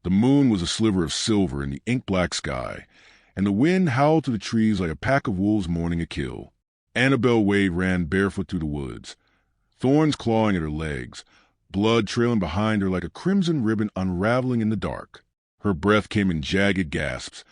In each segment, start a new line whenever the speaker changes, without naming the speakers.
The moon was a sliver of silver in the ink-black sky, and the wind howled through the trees like a pack of wolves mourning a kill. Annabelle Wade ran barefoot through the woods, thorns clawing at her legs, blood trailing behind her like a crimson ribbon unraveling in the dark. Her breath came in jagged gasps,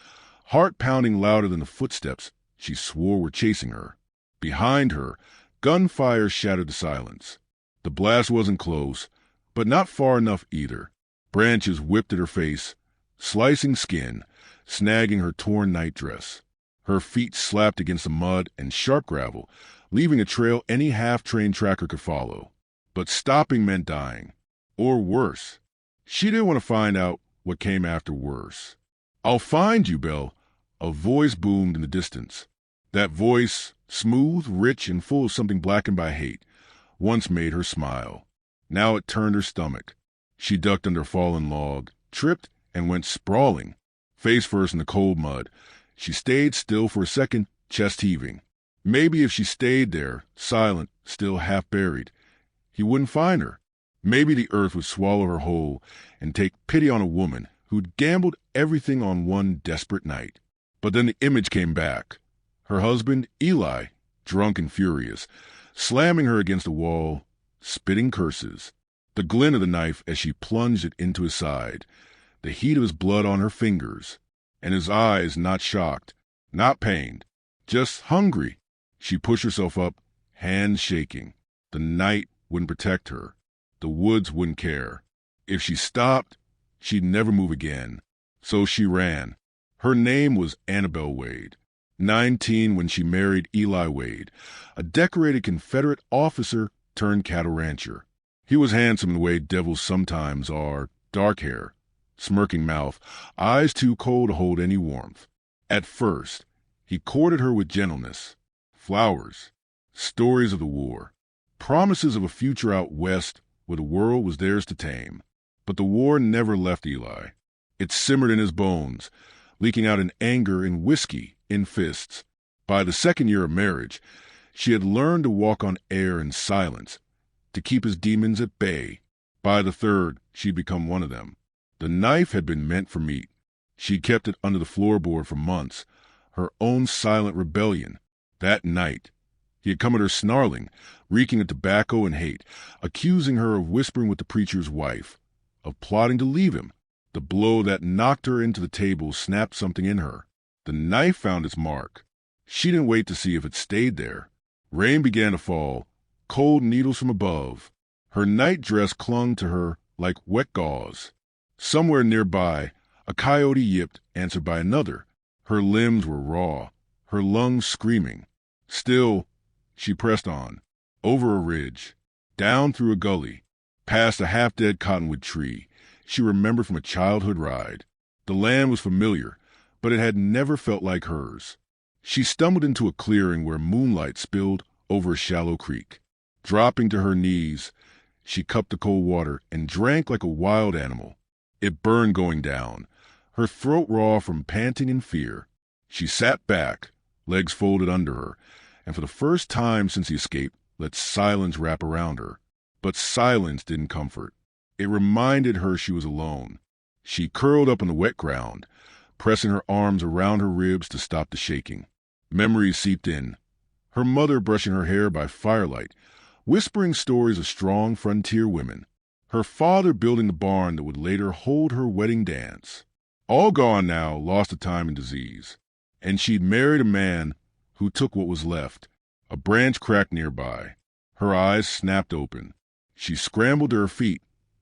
heart pounding louder than the footsteps she swore were chasing her. Behind her, gunfire shattered the silence. The blast wasn't close, but not far enough either. Branches whipped at her face, slicing skin, snagging her torn nightdress. Her feet slapped against the mud and sharp gravel, leaving a trail any half-trained tracker could follow. But stopping meant dying. Or worse. She didn't want to find out what came after worse. "I'll find you, Belle," a voice boomed in the distance. That voice, smooth, rich, and full of something blackened by hate, once made her smile. Now it turned her stomach. She ducked under a fallen log, tripped, and went sprawling. Face first in the cold mud, she stayed still for a second, chest heaving. Maybe if she stayed there, silent, still half buried, he wouldn't find her. Maybe the earth would swallow her whole and take pity on a woman who'd gambled everything on one desperate night. But then the image came back. Her husband, Eli, drunk and furious, slamming her against the wall, spitting curses. The glint of the knife as she plunged it into his side, the heat of his blood on her fingers, and his eyes not shocked, not pained, just hungry. She pushed herself up, hands shaking. The night wouldn't protect her. The woods wouldn't care. If she stopped, she'd never move again. So she ran. Her name was Annabelle Wade, 19 when she married Eli Wade, a decorated Confederate officer turned cattle rancher. He was handsome in the way devils sometimes are, dark hair, smirking mouth, eyes too cold to hold any warmth. At first, he courted her with gentleness, flowers, stories of the war, promises of a future out west where the world was theirs to tame. But the war never left Eli. It simmered in his bones, leaking out in anger, in whiskey, in fists. By the second year of marriage, she had learned to walk on air in silence, to keep his demons at bay. By the third, she'd become one of them. The knife had been meant for meat. She'd kept it under the floorboard for months, her own silent rebellion. That night, he had come at her snarling, reeking of tobacco and hate, accusing her of whispering with the preacher's wife, of plotting to leave him. The blow that knocked her into the table snapped something in her. The knife found its mark. She didn't wait to see if it stayed there. Rain began to fall, cold needles from above. Her night dress clung to her like wet gauze. Somewhere nearby, a coyote yipped, answered by another. Her limbs were raw, her lungs screaming. Still, she pressed on, over a ridge, down through a gully, past a half-dead cottonwood tree she remembered from a childhood ride. The land was familiar, but it had never felt like hers. She stumbled into a clearing where moonlight spilled over a shallow creek. Dropping to her knees, she cupped the cold water and drank like a wild animal. It burned going down, her throat raw from panting and fear. She sat back, legs folded under her, and for the first time since the escape, let silence wrap around her. But silence didn't comfort. It reminded her she was alone. She curled up on the wet ground, pressing her arms around her ribs to stop the shaking. Memories seeped in. Her mother brushing her hair by firelight, whispering stories of strong frontier women. Her father building the barn that would later hold her wedding dance. All gone now, lost to time and disease. And she'd married a man who took what was left. A branch cracked nearby. Her eyes snapped open. She scrambled to her feet,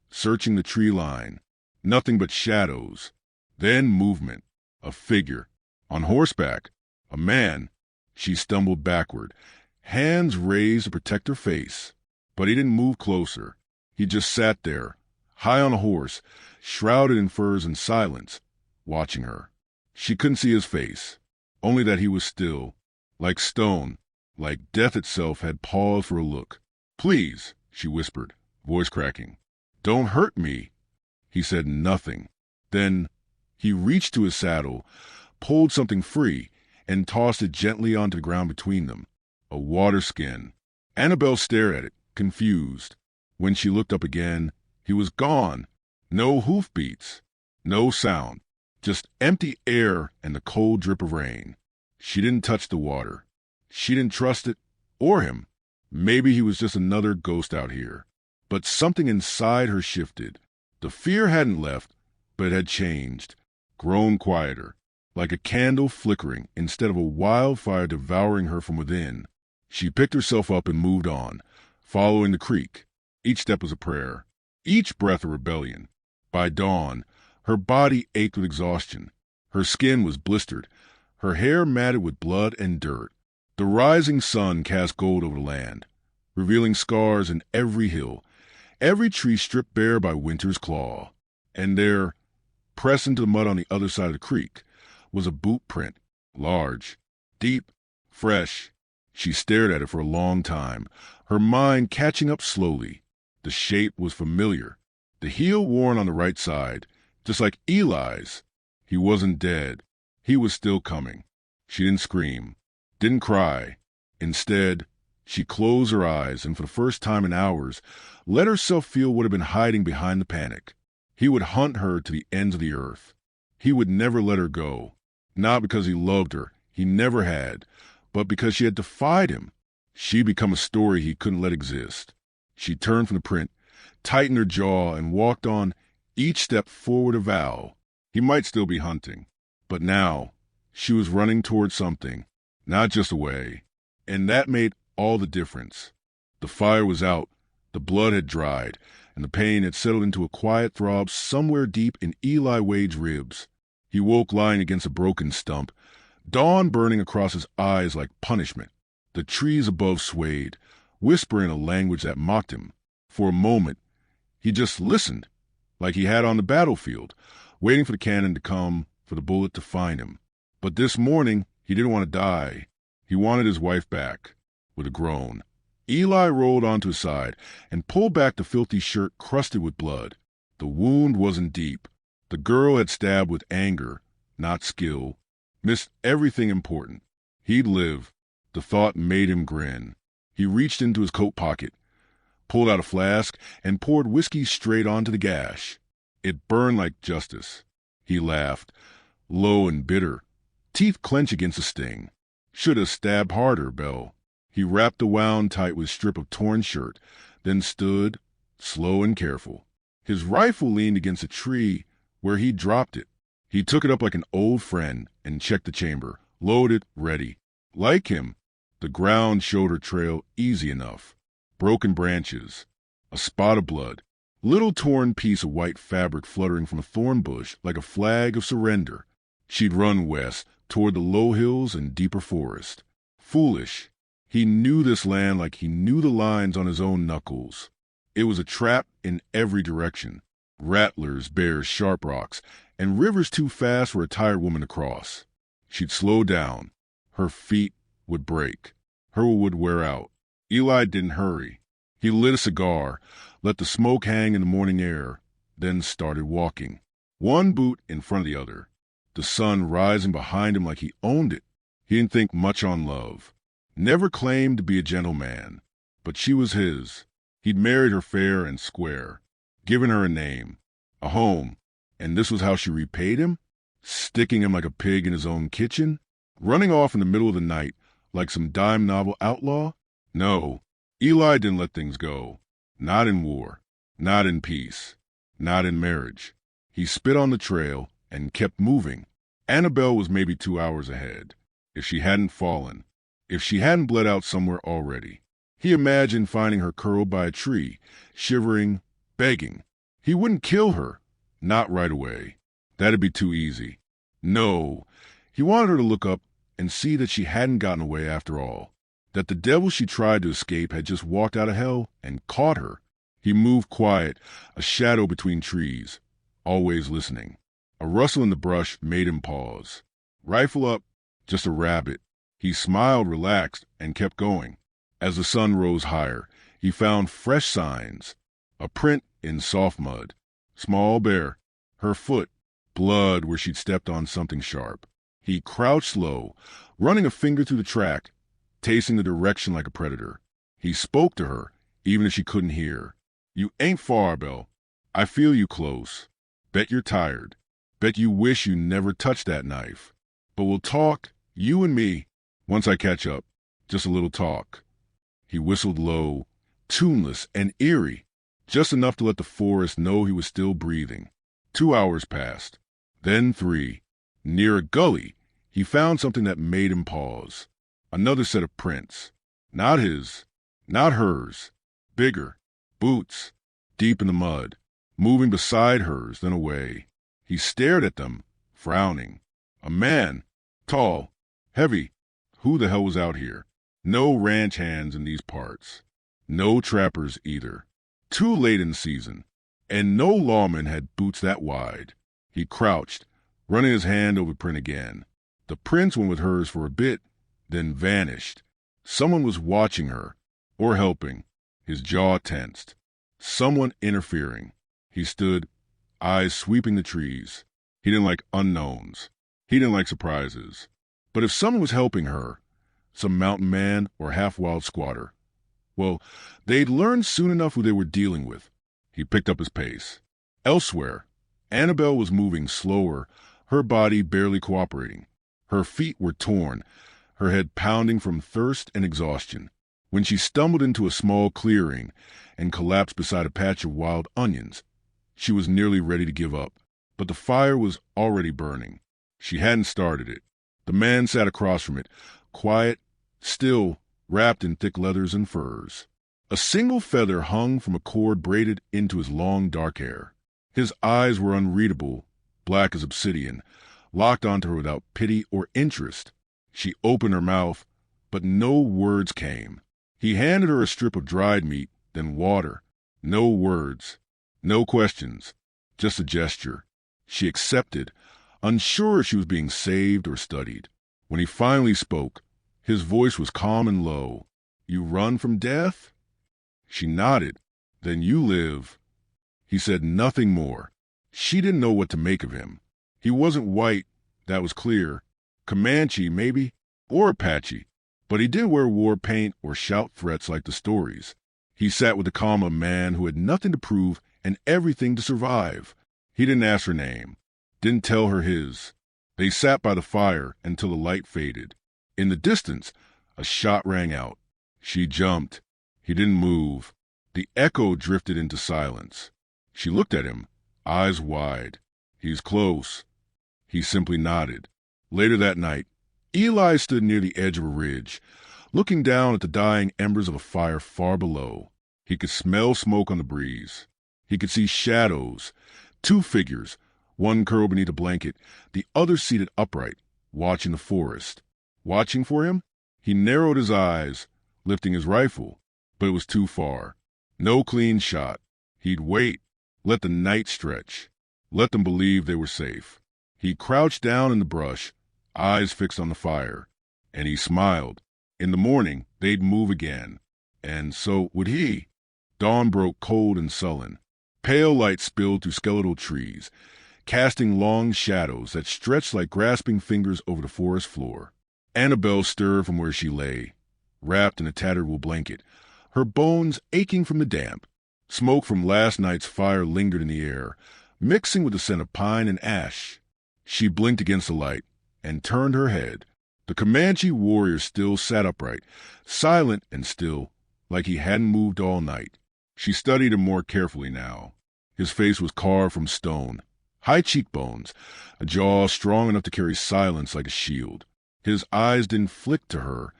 searching the tree line. Nothing but shadows. Then movement. A figure. On horseback. A man. She stumbled backward, hands raised to protect her face. But he didn't move closer. He just sat there, high on a horse, shrouded in furs and silence, watching her. She couldn't see his face, only that he was still, like stone, like death itself had paused for a look. "Please," she whispered, voice cracking. "Don't hurt me." He said nothing. Then he reached to his saddle, pulled something free, and tossed it gently onto the ground between them. A water skin. Annabelle stared at it, confused. When she looked up again, he was gone. No hoofbeats. No sound, just empty air and the cold drip of rain. She didn't touch the water. She didn't trust it or him. Maybe he was just another ghost out here. But something inside her shifted. The fear hadn't left, but it had changed, grown quieter, like a candle flickering instead of a wildfire devouring her from within. She picked herself up and moved on, following the creek. Each step was a prayer, each breath a rebellion. By dawn, her body ached with exhaustion. Her skin was blistered, her hair matted with blood and dirt. The rising sun cast gold over the land, revealing scars in every hill, every tree stripped bare by winter's claw. And there, pressed into the mud on the other side of the creek, was a boot print, large, deep, fresh. She stared at it for a long time, her mind catching up slowly. The shape was familiar, the heel worn on the right side, just like Eli's. He wasn't dead. He was still coming. She didn't scream, didn't cry. Instead, she closed her eyes and for the first time in hours, let herself feel what had been hiding behind the panic. He would hunt her to the ends of the earth. He would never let her go. Not because he loved her, he never had, but because she had defied him. She'd become a story he couldn't let exist. She turned from the print, tightened her jaw, and walked on, each step forward a vow. He might still be hunting, but now she was running toward something, not just away. And that made all the difference. The fire was out, the blood had dried, and the pain had settled into a quiet throb somewhere deep in Eli Wade's ribs. He woke lying against a broken stump, dawn burning across his eyes like punishment. The trees above swayed, whispering a language that mocked him. For a moment, he just listened, like he had on the battlefield, waiting for the cannon to come, for the bullet to find him. But this morning, he didn't want to die. He wanted his wife back. With a groan, Eli rolled onto his side and pulled back the filthy shirt crusted with blood. The wound wasn't deep. The girl had stabbed with anger, not skill. Missed everything important. He'd live. The thought made him grin. He reached into his coat pocket, pulled out a flask, and poured whiskey straight onto the gash. It burned like justice. He laughed, low and bitter, teeth clenched against the sting. Should have stabbed harder, Belle. He wrapped the wound tight with a strip of torn shirt, then stood, slow and careful. His rifle leaned against a tree where he'd dropped it. He took it up like an old friend and checked the chamber, loaded, ready. Like him, the ground showed her trail easy enough. Broken branches, a spot of blood, little torn piece of white fabric fluttering from a thorn bush like a flag of surrender. She'd run west, toward the low hills and deeper forest. Foolish. He knew this land like he knew the lines on his own knuckles. It was a trap in every direction. Rattlers, bears, sharp rocks, and rivers too fast for a tired woman to cross. She'd slow down. Her feet would break. Her would wear out. Eli didn't hurry. He lit a cigar, let the smoke hang in the morning air, then started walking, one boot in front of the other, the sun rising behind him like he owned it. He didn't think much on love. Never claimed to be a gentleman, but she was his. He'd married her fair and square, given her a name, a home, and this was how she repaid him? Sticking him like a pig in his own kitchen? Running off in the middle of the night like some dime novel outlaw? No, Eli didn't let things go. Not in war, not in peace, not in marriage. He spit on the trail and kept moving. Annabelle was maybe 2 hours ahead. If she hadn't fallen, if she hadn't bled out somewhere already. He imagined finding her curled by a tree, shivering, begging. He wouldn't kill her. Not right away. That'd be too easy. No, he wanted her to look up and see that she hadn't gotten away after all, that the devil she tried to escape had just walked out of hell and caught her. He moved quiet, a shadow between trees, always listening. A rustle in the brush made him pause. Rifle up, just a rabbit. He smiled, relaxed, and kept going. As the sun rose higher, he found fresh signs. A print in soft mud. Small bear. Her foot. Blood where she'd stepped on something sharp. He crouched low, running a finger through the track, tasting the direction like a predator. He spoke to her, even if she couldn't hear. You ain't far, Belle. I feel you close. Bet you're tired. Bet you wish you never touched that knife. But we'll talk, you and me, once I catch up. Just a little talk." He whistled low, tuneless and eerie, just enough to let the forest know he was still breathing. 2 hours passed, then 3. Near a gully, he found something that made him pause. Another set of prints. Not his, not hers. Bigger. Boots. Deep in the mud. Moving beside hers, then away. He stared at them, frowning. A man. Tall. Heavy. Who the hell was out here? No ranch hands in these parts. No trappers either. Too late in the season. And no lawman had boots that wide. He crouched, running his hand over the print again. The prints went with hers for a bit, then vanished. Someone was watching her, or helping. His jaw tensed. Someone interfering. He stood, eyes sweeping the trees. He didn't like unknowns. He didn't like surprises. But if someone was helping her, some mountain man or half-wild squatter, well, they'd learn soon enough who they were dealing with. He picked up his pace. Elsewhere, Annabelle was moving slower, her body barely cooperating. Her feet were torn, her head pounding from thirst and exhaustion. When she stumbled into a small clearing and collapsed beside a patch of wild onions, she was nearly ready to give up. But the fire was already burning. She hadn't started it. The man sat across from it, quiet, still, wrapped in thick leathers and furs. A single feather hung from a cord braided into his long dark hair. His eyes were unreadable, black as obsidian, locked onto her without pity or interest. She opened her mouth, but no words came. He handed her a strip of dried meat, then water. No words, no questions, just a gesture. She accepted, unsure if she was being saved or studied. When he finally spoke, his voice was calm and low. "You run from death?" She nodded. "Then you live." He said nothing more. She didn't know what to make of him. He wasn't white, that was clear. Comanche, maybe, or Apache. But he didn't wear war paint or shout threats like the stories. He sat with the calm of a man who had nothing to prove and everything to survive. He didn't ask her name, didn't tell her his. They sat by the fire until the light faded. In the distance, a shot rang out. She jumped. He didn't move. The echo drifted into silence. She looked at him, eyes wide. He's close. He simply nodded. Later that night, Eli stood near the edge of a ridge, looking down at the dying embers of a fire far below. He could smell smoke on the breeze. He could see shadows, 2 figures, one curled beneath a blanket, the other seated upright, watching the forest. Watching for him? He narrowed his eyes, lifting his rifle, but it was too far. No clean shot. He'd wait, let the night stretch, let them believe they were safe. He crouched down in the brush, eyes fixed on the fire, and he smiled. In the morning, they'd move again. And so would he. Dawn broke cold and sullen. Pale light spilled through skeletal trees, casting long shadows that stretched like grasping fingers over the forest floor. Annabelle stirred from where she lay, wrapped in a tattered wool blanket, her bones aching from the damp. Smoke from last night's fire lingered in the air, mixing with the scent of pine and ash. She blinked against the light and turned her head. The Comanche warrior still sat upright, silent and still, like he hadn't moved all night. She studied him more carefully now. His face was carved from stone, high cheekbones, a jaw strong enough to carry silence like a shield. His eyes didn't flick to her,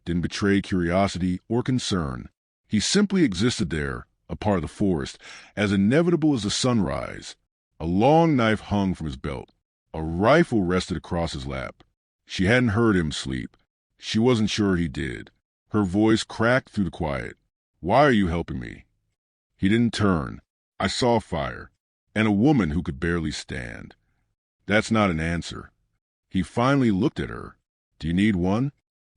didn't betray curiosity or concern. He simply existed there, a part of the forest, as inevitable as the sunrise. A long knife hung from his belt. A rifle rested across his lap. She hadn't heard him sleep. She wasn't sure he did. Her voice cracked through the quiet. "Why are you helping me?" He didn't turn. "I saw fire, and a woman who could barely stand." That's not an answer. He finally looked at her. "Do you need one?"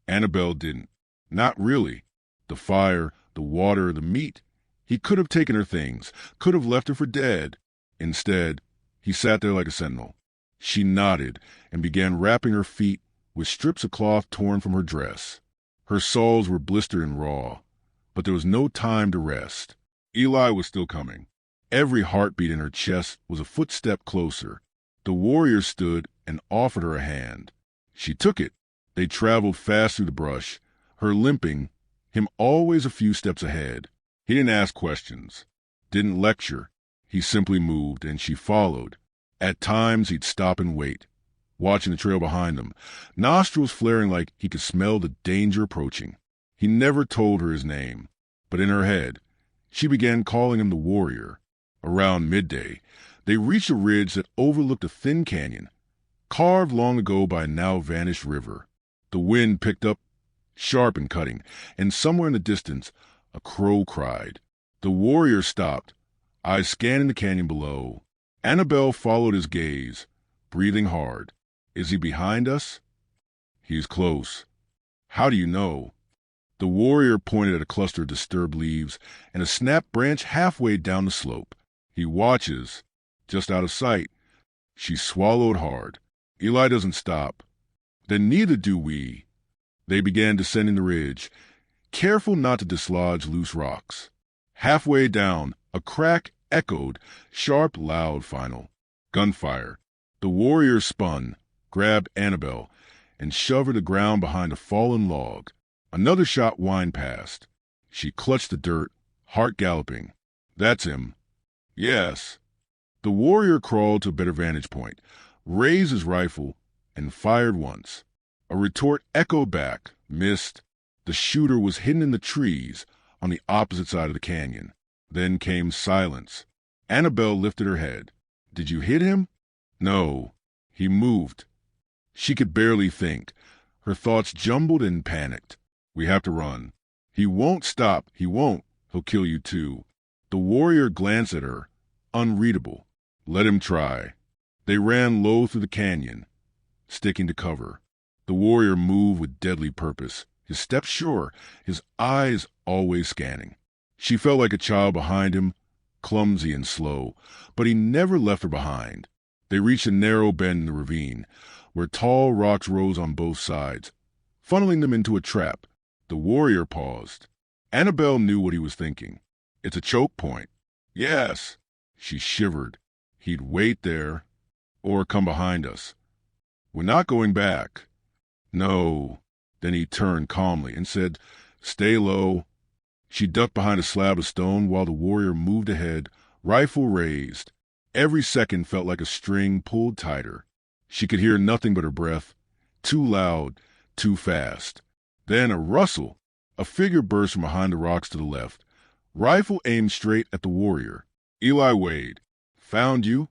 Annabelle didn't. Not really. The fire, the water, the meat. He could have taken her things, could have left her for dead. Instead, he sat there like a sentinel. She nodded and began wrapping her feet with strips of cloth torn from her dress. Her soles were blistered and raw, but there was no time to rest. Eli was still coming. Every heartbeat in her chest was a footstep closer. The warrior stood and offered her a hand. She took it. They traveled fast through the brush, her limping, him always a few steps ahead. He didn't ask questions, didn't lecture. He simply moved, and she followed. At times he'd stop and wait, watching the trail behind him, nostrils flaring like he could smell the danger approaching. He never told her his name, but in her head, she began calling him the warrior. Around midday, they reached a ridge that overlooked a thin canyon, carved long ago by a now-vanished river. The wind picked up, sharp and cutting, and somewhere in the distance, a crow cried. The warrior stopped, eyes scanning the canyon below. Annabelle followed his gaze, breathing hard. Is he behind us? He's close. How do you know? The warrior pointed at a cluster of disturbed leaves and a snapped branch halfway down the slope. He watches, just out of sight. She swallowed hard. Eli doesn't stop. Then neither do we. They began descending the ridge, careful not to dislodge loose rocks. Halfway down, a crack echoed, sharp, loud final. Gunfire. The warrior spun, grabbed Annabelle, and shoved her to the ground behind a fallen log. Another shot whined past. She clutched the dirt, heart galloping. That's him. Yes. The warrior crawled to a better vantage point, raised his rifle, and fired once. A retort echoed back, missed. The shooter was hidden in the trees on the opposite side of the canyon. Then came silence. Annabelle lifted her head. Did you hit him? No. He moved. She could barely think. Her thoughts jumbled and panicked. We have to run. He won't stop. He won't. He'll kill you too. The warrior glanced at her, unreadable. Let him try. They ran low through the canyon, sticking to cover. The warrior moved with deadly purpose, his steps sure, his eyes always scanning. She felt like a child behind him, clumsy and slow, but he never left her behind. They reached a narrow bend in the ravine, where tall rocks rose on both sides, funneling them into a trap. The warrior paused. Annabelle knew what he was thinking. It's a choke point. Yes. She shivered. He'd wait there, or come behind us. We're not going back. No. Then he turned calmly and said, Stay low. She ducked behind a slab of stone while the warrior moved ahead, rifle raised. Every second felt like a string pulled tighter. She could hear nothing but her breath, too loud, too fast. Then a rustle. A figure burst from behind the rocks to the left, rifle aimed straight at the warrior. Eli Wade. Found you?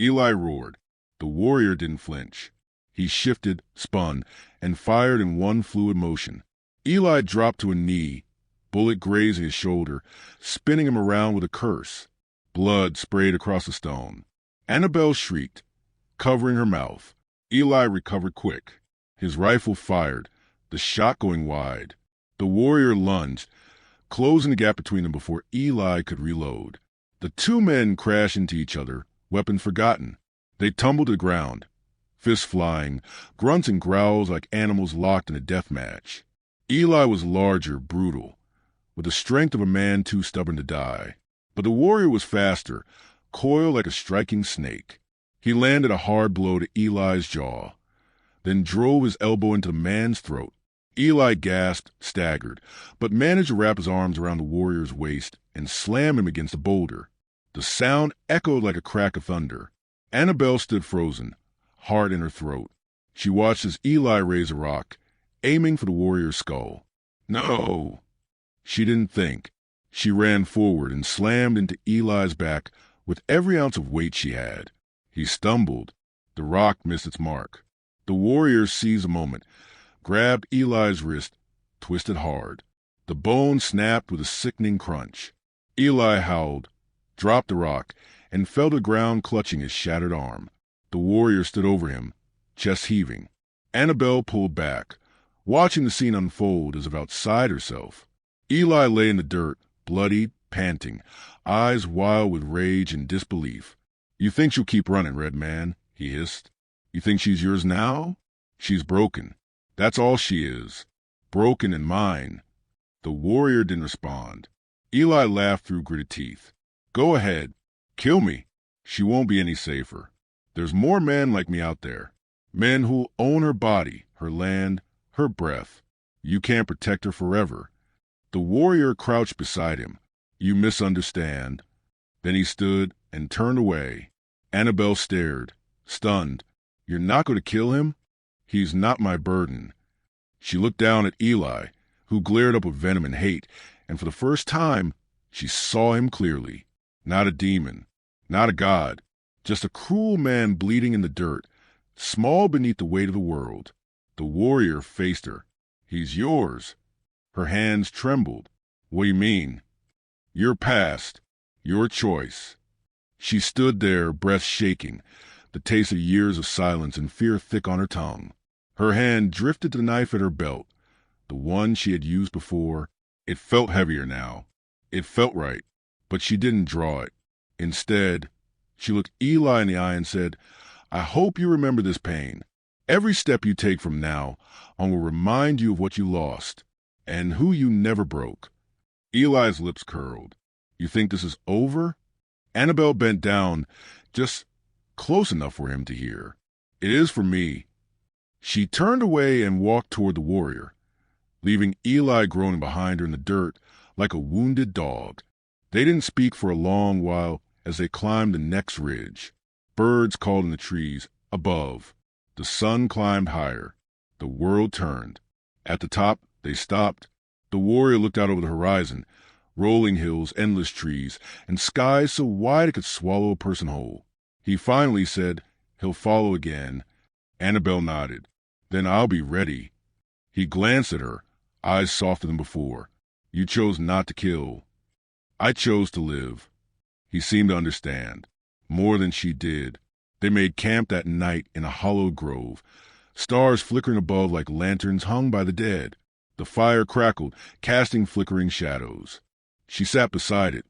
Eli roared. The warrior didn't flinch. He shifted, spun, and fired in one fluid motion. Eli dropped to a knee, bullet grazing his shoulder, spinning him around with a curse. Blood sprayed across the stone. Annabelle shrieked, covering her mouth. Eli recovered quick. His rifle fired, the shot going wide. The warrior lunged, closing the gap between them before Eli could reload. The two men crashed into each other, weapons forgotten. They tumbled to the ground, fists flying, grunts and growls like animals locked in a death match. Eli was larger, brutal, with the strength of a man too stubborn to die. But the warrior was faster, coiled like a striking snake. He landed a hard blow to Eli's jaw, then drove his elbow into the man's throat. Eli gasped, staggered, but managed to wrap his arms around the warrior's waist and slam him against a boulder. The sound echoed like a crack of thunder. Annabelle stood frozen, heart in her throat. She watched as Eli raised a rock, aiming for the warrior's skull. No! She didn't think. She ran forward and slammed into Eli's back with every ounce of weight she had. He stumbled. The rock missed its mark. The warrior seized a moment, grabbed Eli's wrist, twisted hard. The bone snapped with a sickening crunch. Eli howled, dropped the rock, and fell to the ground clutching his shattered arm. The warrior stood over him, chest heaving. Annabelle pulled back, watching the scene unfold as if outside herself. Eli lay in the dirt, bloodied, panting, eyes wild with rage and disbelief. You think she'll keep running, Red Man? He hissed. You think she's yours now? She's broken. That's all she is. Broken and mine. The warrior didn't respond. Eli laughed through gritted teeth. Go ahead. Kill me. She won't be any safer. There's more men like me out there. Men who'll own her body, her land, her breath. You can't protect her forever. The warrior crouched beside him. You misunderstand. Then he stood and turned away. Annabelle stared, stunned. You're not going to kill him? He's not my burden. She looked down at Eli, who glared up with venom and hate, and for the first time, she saw him clearly. Not a demon, not a god, just a cruel man bleeding in the dirt, small beneath the weight of the world. The warrior faced her. He's yours. Her hands trembled. What do you mean? Your past, your choice. She stood there, breath shaking, the taste of years of silence and fear thick on her tongue. Her hand drifted to the knife at her belt, the one she had used before. It felt heavier now. It felt right, but she didn't draw it. Instead, she looked Eli in the eye and said, I hope you remember this pain. Every step you take from now on will remind you of what you lost and who you never broke. Eli's lips curled. You think this is over? Annabelle bent down, just close enough for him to hear. It is for me. She turned away and walked toward the warrior, leaving Eli groaning behind her in the dirt like a wounded dog. They didn't speak for a long while as they climbed the next ridge. Birds called in the trees above. The sun climbed higher. The world turned. At the top, they stopped. The warrior looked out over the horizon, rolling hills, endless trees, and skies so wide it could swallow a person whole. He finally said, he'll follow again. Annabelle nodded. Then I'll be ready. He glanced at her, eyes softer than before. You chose not to kill. I chose to live. He seemed to understand, more than she did. They made camp that night in a hollowed grove, stars flickering above like lanterns hung by the dead. The fire crackled, casting flickering shadows. She sat beside it,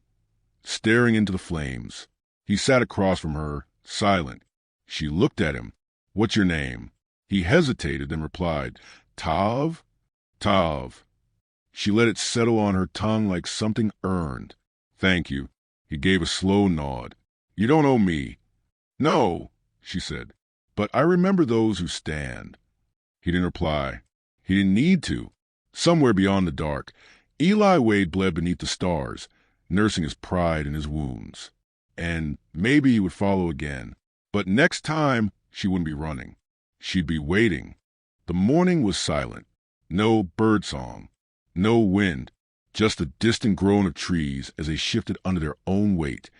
staring into the flames. He sat across from her, silent. She looked at him. What's your name? He hesitated, then replied, Tav? Tav. She let it settle on her tongue like something earned. Thank you. He gave a slow nod. You don't owe me. No, she said, but I remember those who stand. He didn't reply. He didn't need to. Somewhere beyond the dark, Eli Wade bled beneath the stars, nursing his pride and his wounds. And maybe he would follow again. But next time, she wouldn't be running. She'd be waiting. The morning was silent. No birdsong. No wind. Just the distant groan of trees as they shifted under their own weight,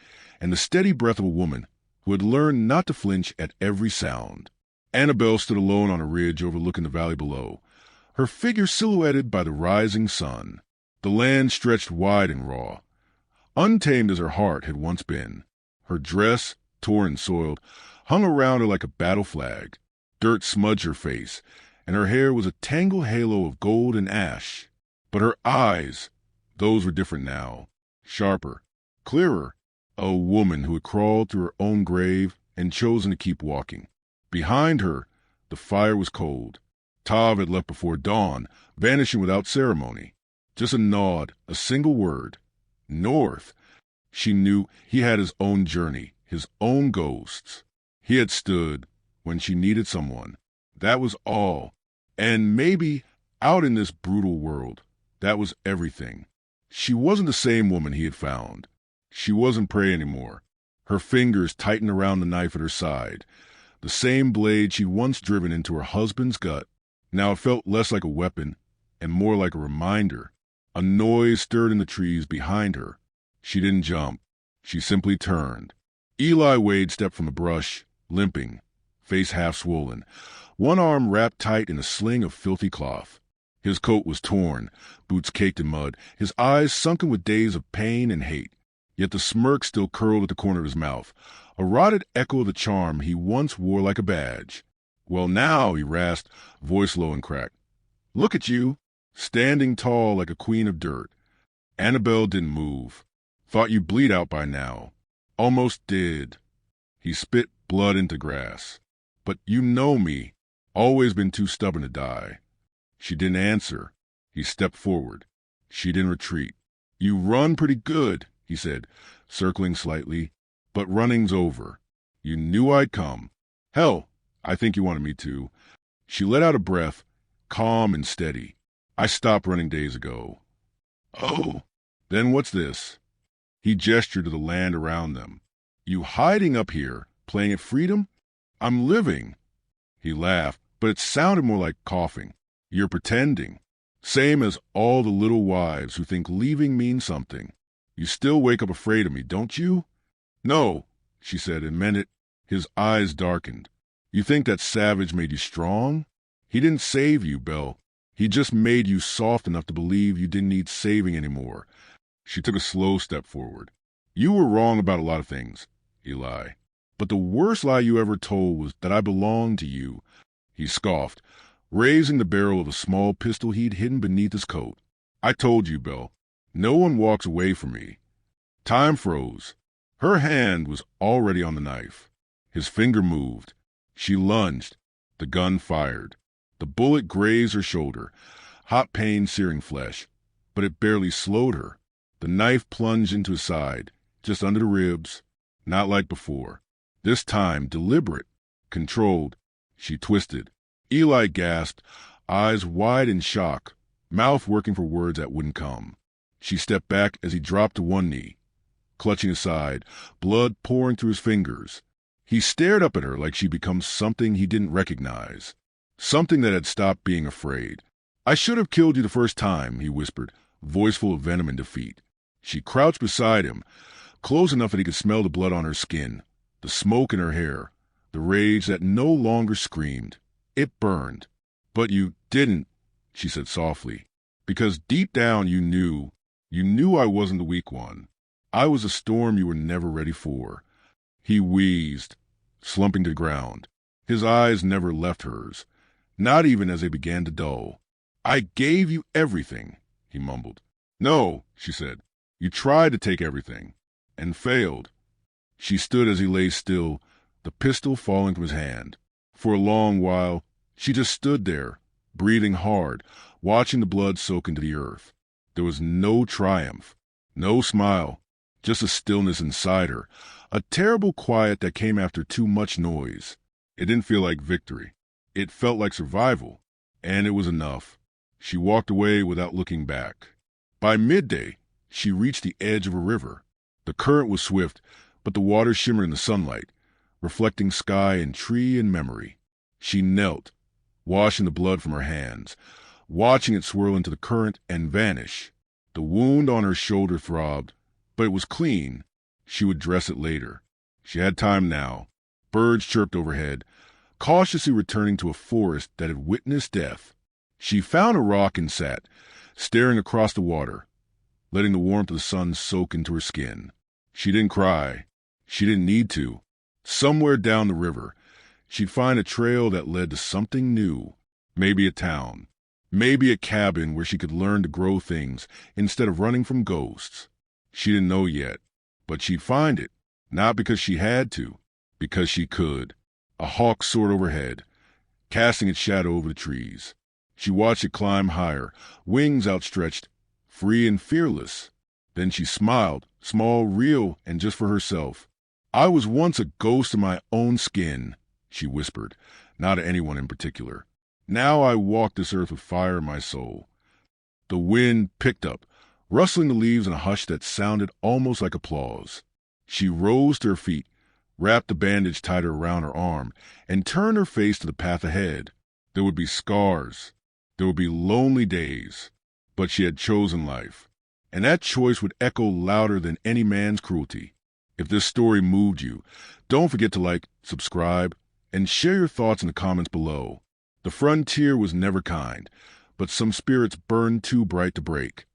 and the steady breath of a woman who had learned not to flinch at every sound. Annabelle stood alone on a ridge overlooking the valley below, her figure silhouetted by the rising sun. The land stretched wide and raw, untamed as her heart had once been. Her dress, torn and soiled, hung around her like a battle flag. Dirt smudged her face, and her hair was a tangled halo of gold and ash. But her eyes, those were different now, sharper, clearer. A woman who had crawled through her own grave and chosen to keep walking. Behind her, the fire was cold. Tav had left before dawn, vanishing without ceremony. Just a nod, a single word. North. She knew he had his own journey, his own ghosts. He had stood when she needed someone. That was all. And maybe, out in this brutal world, that was everything. She wasn't the same woman he had found. She wasn't prey anymore. Her fingers tightened around the knife at her side, the same blade she'd once driven into her husband's gut. Now it felt less like a weapon and more like a reminder. A noise stirred in the trees behind her. She didn't jump. She simply turned. Eli Wade stepped from the brush, limping, face half swollen, one arm wrapped tight in a sling of filthy cloth. His coat was torn, boots caked in mud, his eyes sunken with days of pain and hate. Yet the smirk still curled at the corner of his mouth, a rotted echo of the charm he once wore like a badge. Well, now, he rasped, voice low and cracked. Look at you, standing tall like a queen of dirt. Annabelle didn't move. Thought you'd bleed out by now. Almost did. He spit blood into grass. But you know me. Always been too stubborn to die. She didn't answer. He stepped forward. She didn't retreat. You run pretty good, he said, circling slightly. But running's over. You knew I'd come. Hell, I think you wanted me to. She let out a breath, calm and steady. I stopped running days ago. Oh, then what's this? He gestured to the land around them. You hiding up here, playing at freedom? I'm living. He laughed, but it sounded more like coughing. You're pretending. Same as all the little wives who think leaving means something. You still wake up afraid of me, don't you? No, she said and meant it. His eyes darkened. You think that savage made you strong? He didn't save you, Belle. He just made you soft enough to believe you didn't need saving anymore. She took a slow step forward. You were wrong about a lot of things, Eli. But the worst lie you ever told was that I belonged to you. He scoffed, raising the barrel of a small pistol he'd hidden beneath his coat. I told you, Belle. No one walks away from me. Time froze. Her hand was already on the knife. His finger moved. She lunged. The gun fired. The bullet grazed her shoulder, hot pain searing flesh. But it barely slowed her. The knife plunged into his side, just under the ribs. Not like before. This time deliberate, controlled. She twisted. Eli gasped, eyes wide in shock, mouth working for words that wouldn't come. She stepped back as he dropped to one knee, clutching his side, blood pouring through his fingers. He stared up at her like she'd become something he didn't recognize, something that had stopped being afraid. I should have killed you the first time, he whispered, voice full of venom and defeat. She crouched beside him, close enough that he could smell the blood on her skin, the smoke in her hair, the rage that no longer screamed. It burned. But you didn't, she said softly, because deep down you knew I wasn't the weak one. I was a storm you were never ready for. He wheezed, slumping to the ground. His eyes never left hers, not even as they began to dull. I gave you everything, he mumbled. No, she said. You tried to take everything, and failed. She stood as he lay still, the pistol falling from his hand. For a long while, she just stood there, breathing hard, watching the blood soak into the earth. There was no triumph, no smile, just a stillness inside her, a terrible quiet that came after too much noise. It didn't feel like victory. It felt like survival, and it was enough. She walked away without looking back. By midday, she reached the edge of a river. The current was swift, but the water shimmered in the sunlight, reflecting sky and tree and memory. She knelt, washing the blood from her hands, watching it swirl into the current and vanish. The wound on her shoulder throbbed, but it was clean. She would dress it later. She had time now. Birds chirped overhead, cautiously returning to a forest that had witnessed death. She found a rock and sat, staring across the water, letting the warmth of the sun soak into her skin. She didn't cry. She didn't need to. Somewhere down the river, she'd find a trail that led to something new. Maybe a town. Maybe a cabin where she could learn to grow things instead of running from ghosts. She didn't know yet, but she'd find it, not because she had to, because she could. A hawk soared overhead, casting its shadow over the trees. She watched it climb higher, wings outstretched, free and fearless. Then she smiled, small, real, and just for herself. I was once a ghost in my own skin, she whispered, not to anyone in particular. Now I walk this earth with fire in my soul. The wind picked up, rustling the leaves in a hush that sounded almost like applause. She rose to her feet, wrapped the bandage tighter around her arm, and turned her face to the path ahead. There would be scars. There would be lonely days. But she had chosen life, and that choice would echo louder than any man's cruelty. If this story moved you, don't forget to like, subscribe, and share your thoughts in the comments below. The frontier was never kind, but some spirits burned too bright to break.